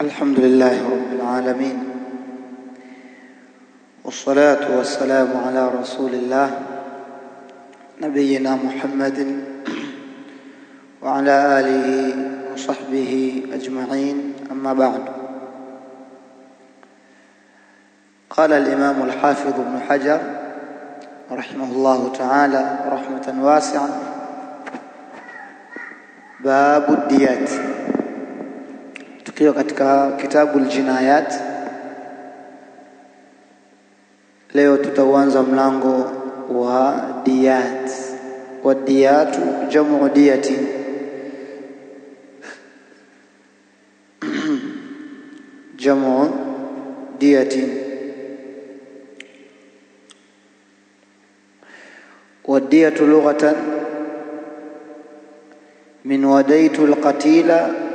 الحمد لله رب العالمين، والصلاة والسلام على رسول الله نبينا محمد وعلى آله وصحبه أجمعين. أما بعد، قال الإمام الحافظ ابن حجر رحمه الله تعالى رحمة واسعة: باب الديات. Tukiwa katika kitabu al-Jinayat, leo tutaanza mlango wa diyat. Wa diyatu jamu diyati, jamu diyati. Wa diyatu lughatan min wadaitu al-qatila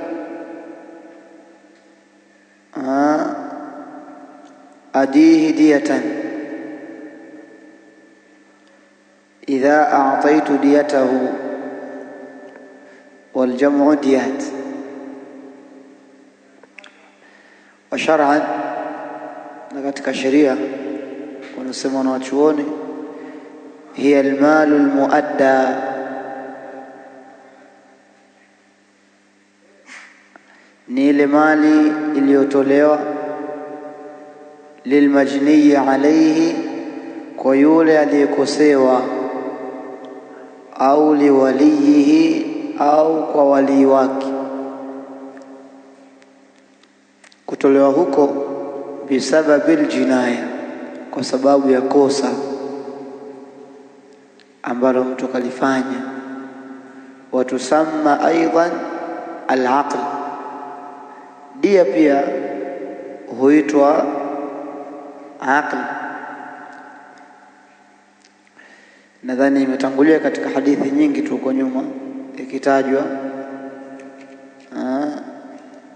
أديه دية إذا أعطيت ديته، والجمع ديات. وشرعا katika sheria wanasema wanachuoni, hiya almalu almuadda, ni ile mali iliyotolewa lilmajniyi alayhi, kwa yule aliyekosewa, au liwaliyihi, au kwa wali wake. Kutolewa huko bisababil jinaya, kwa sababu ya kosa ambalo mtu kalifanya. Watusamma aidan al-aql, dia pia huitwa aql. Nadhani imetangulia katika hadithi nyingi tu huko nyuma ikitajwa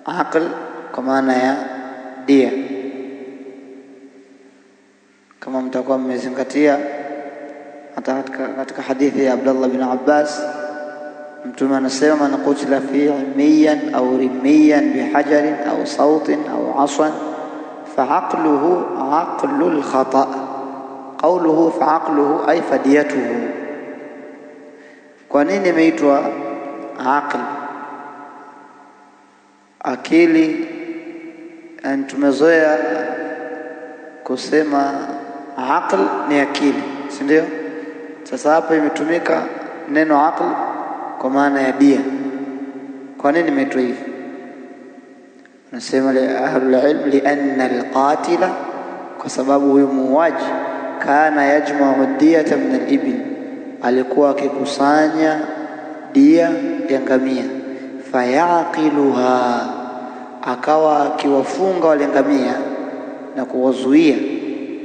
aql kwa maana ya dia. Kama mtakuwa mmezingatia, hata katika hadithi ya Abdullah bin Abbas, Mtume anasema: man qutila fi miyan au rimiyan bihajarin au sautin au asan فعقله عقل الخطأ. قوله فعقله أي فديته. kwa nini imeitwa aql? Akili, tumezoea kusema aql ni akili, si ndio? Sasa hapa imetumika neno aql kwa maana ya dia. Kwa nini imeitwa hivi? Nasema ahlul ilm lianna alqatila, kwa sababu huyu muuaji kana yajma'u diyata min al-ibil, alikuwa akikusanya dia ya ngamia. Fayaqiluha, akawa akiwafunga wale ngamia na kuwazuia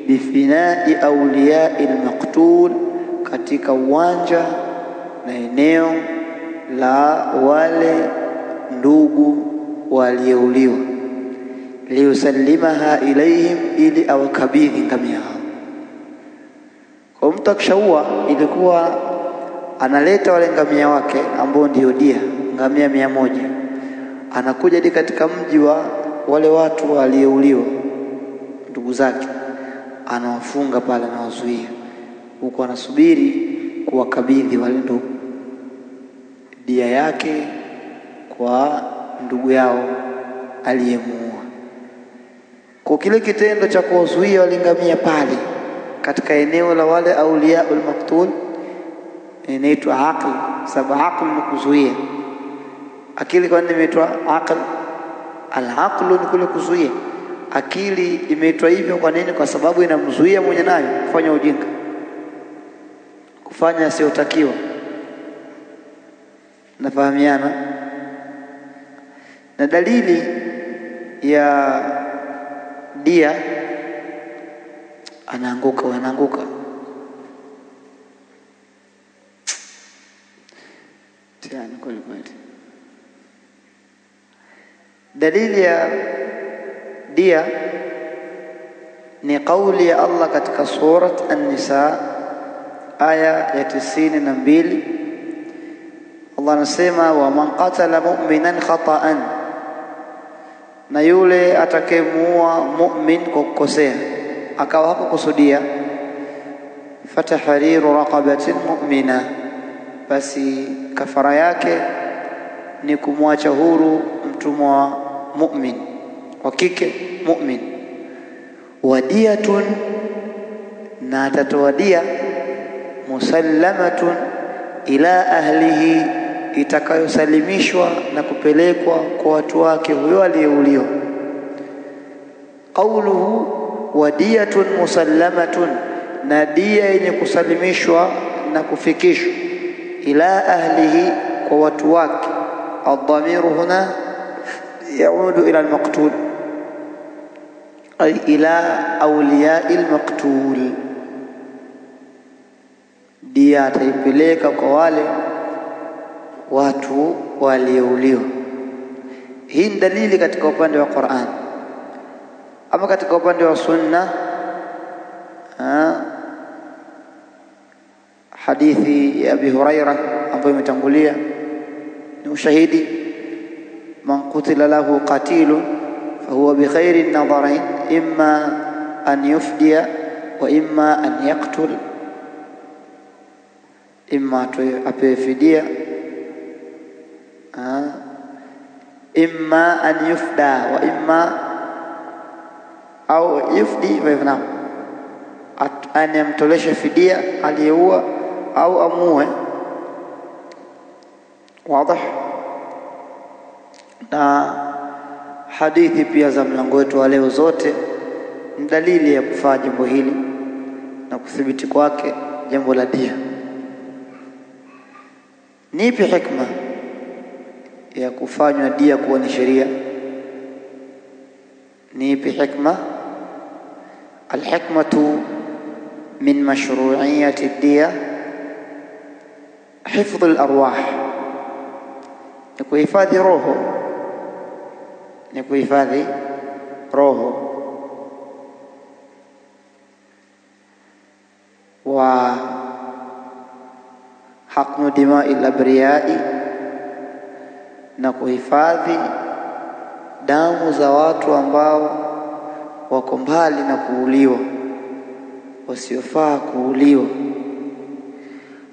bifinai awliyai al-maqtul, katika uwanja na eneo la wale ndugu waliyeuliwa, liusalimaha ilayhim, ili awakabidhi ngamia hao. Kwa mtu akishaua, ilikuwa analeta wale ngamia wake ambao ndio dia, ngamia 100, anakuja hadi katika mji wa wale watu waliyeuliwa, ndugu zake, anawafunga pale na wazuia huko, anasubiri kuwakabidhi wale ndugu dia yake kwa ndugu yao aliyemuua. Kwa kile kitendo cha kuwazuia walingamia pale katika eneo la wale auliya al-maqtul inaitwa aql. Sababu aql ni kuzuia. Akili kwa nini imeitwa aql? Al-aql ni kule kuzuia. Akili imeitwa hivyo kwa nini? Kwa sababu inamzuia mwenye nayo kufanya ujinga, kufanya asiyotakiwa. Nafahamiana? Na dalili ya dia, anaanguka tena kweli. Dalili ya dia ni kauli ya Allah katika surat An-Nisa aya ya 92. Allah anasema: wa man qatala mu'minan khata'an na yule atakayemuua mu'min kwa kukosea akawa hakukusudia, fatahriru raqabatin mu'mina, basi kafara yake ni kumwacha huru mtumwa mu'min wa kike mu'min. Wadiyatun, na atatoa dia, musallamatun ila ahlihi, itakayosalimishwa na kupelekwa kwa watu wake huyo aliyeuliwa. Qawluhu wadiyatun musallamatun, na dia yenye kusalimishwa na kufikishwa ila ahlihi, kwa watu wake. Ad-dhamiru huna yaudu ila al-maqtul, ay ila awliya'i al-maqtul. Dia ataipeleka kwa wale watu waliouliwa. Hii ni dalili katika upande wa Qur'an. Ama katika upande wa sunna, hadithi ya Abi Hurairah ambayo imetangulia ni ushahidi, man qutila lahu qatilun fahuwa bi khairin nadharain, imma an yufdiya wa imma an yaqtul, imma apewe fidia, imma an yufda wa imma au yufdi wa ibna, anamtolesha fidia aliyeua au amue. Wazi. Na hadithi pia za mlango wetu wa leo zote ni dalili ya kufanya jambo hili na kuthibiti kwake jambo la dia. Nipi hikma ya kufanywa dia kuwa ni sheria? Nipi hikma? Alhikmatu min mashru'iyyati ad-diya hifdh al-arwah, ni kuhifadhi roho, ni kuhifadhi roho. Wa haqnu dima'i al-abriyai, na kuhifadhi damu za watu ambao wako mbali na kuuliwa, wasiofaa kuuliwa,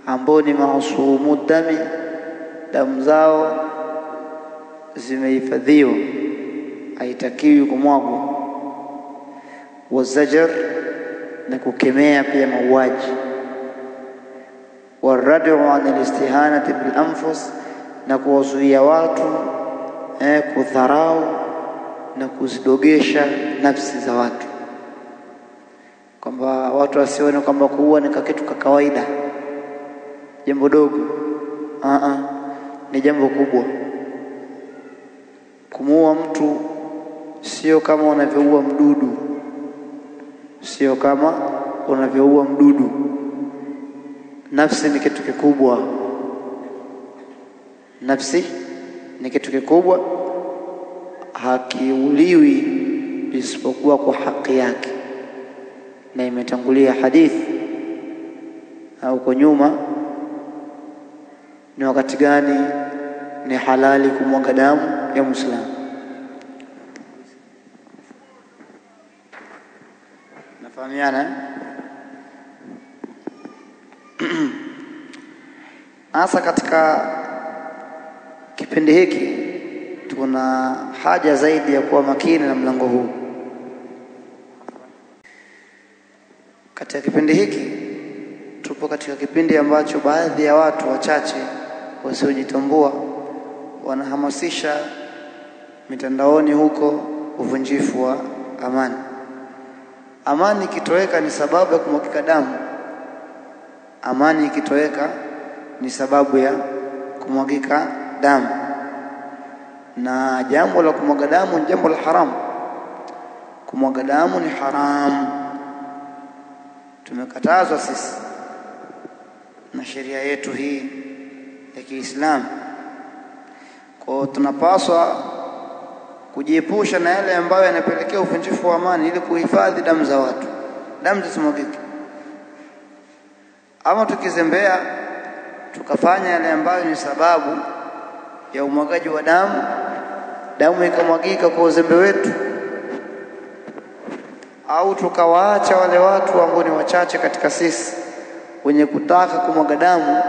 ambao ni masumu dami, damu zao zimehifadhiwa, haitakiwi kumwagwa. Wazajar, na kukemea pia mauaji. Waradu an alistihanati bil anfus, na kuwazuia watu kudharau na kuzidogesha nafsi za watu, kwamba watu wasione kwamba kuua ni kitu cha kawaida, jambo dogo. Ni jambo kubwa. Kumuua mtu sio kama unavyoua mdudu, sio kama unavyoua mdudu. Nafsi ni kitu kikubwa, nafsi ni kitu kikubwa, hakiuliwi isipokuwa kwa haki yake. Na imetangulia hadithi huko nyuma, ni wakati gani ni halali kumwaga damu ya Muislamu. Nafahamiana? Hasa katika kipindi hiki tuna haja zaidi ya kuwa makini na mlango huu. Katika kipindi hiki tupo katika kipindi ambacho baadhi ya watu wachache wasiojitambua wanahamasisha mitandaoni huko uvunjifu wa amani. Amani ikitoweka ni sababu ya kumwagika damu. Amani ikitoweka ni sababu ya kumwagika damu, na jambo la kumwaga damu ni jambo la haramu. Kumwaga damu ni haramu, tumekatazwa sisi na sheria yetu hii ya Kiislamu. Kwa tunapaswa kujiepusha na yale ambayo yanapelekea uvunjifu wa amani, ili kuhifadhi damu za watu, damu zisimwagike. Ama tukizembea tukafanya yale ambayo ni sababu ya umwagaji wa damu, damu ikamwagika kwa uzembe wetu, au tukawaacha wale watu ambao ni wachache katika sisi wenye kutaka kumwaga damu,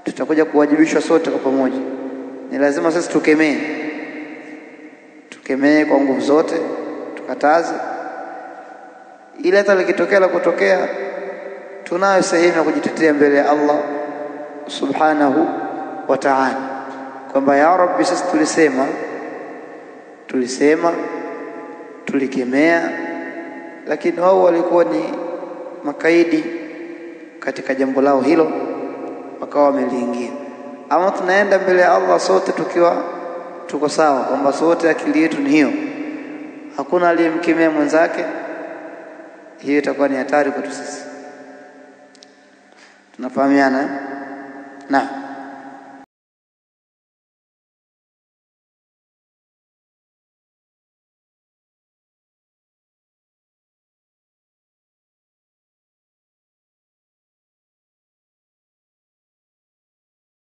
tutakuja kuwajibishwa sote kwa pamoja. Ni lazima sisi tukemee kwa nguvu zote, tukataze, ili hata likitokea la kutokea tunayo sehemu ya kujitetea mbele ya Allah subhanahu wa ta'ala, kwamba ya Rabbi, sisi tulisema tulikemea, lakini wao walikuwa ni makaidi katika jambo lao hilo, wakawa wameliingia. Ama tunaenda mbele ya Allah sote tukiwa tuko sawa, kwamba sote akili yetu ni hiyo, hakuna aliyemkemea mwenzake, hiyo itakuwa ni hatari kwetu sisi. Tunafahamiana? Naam.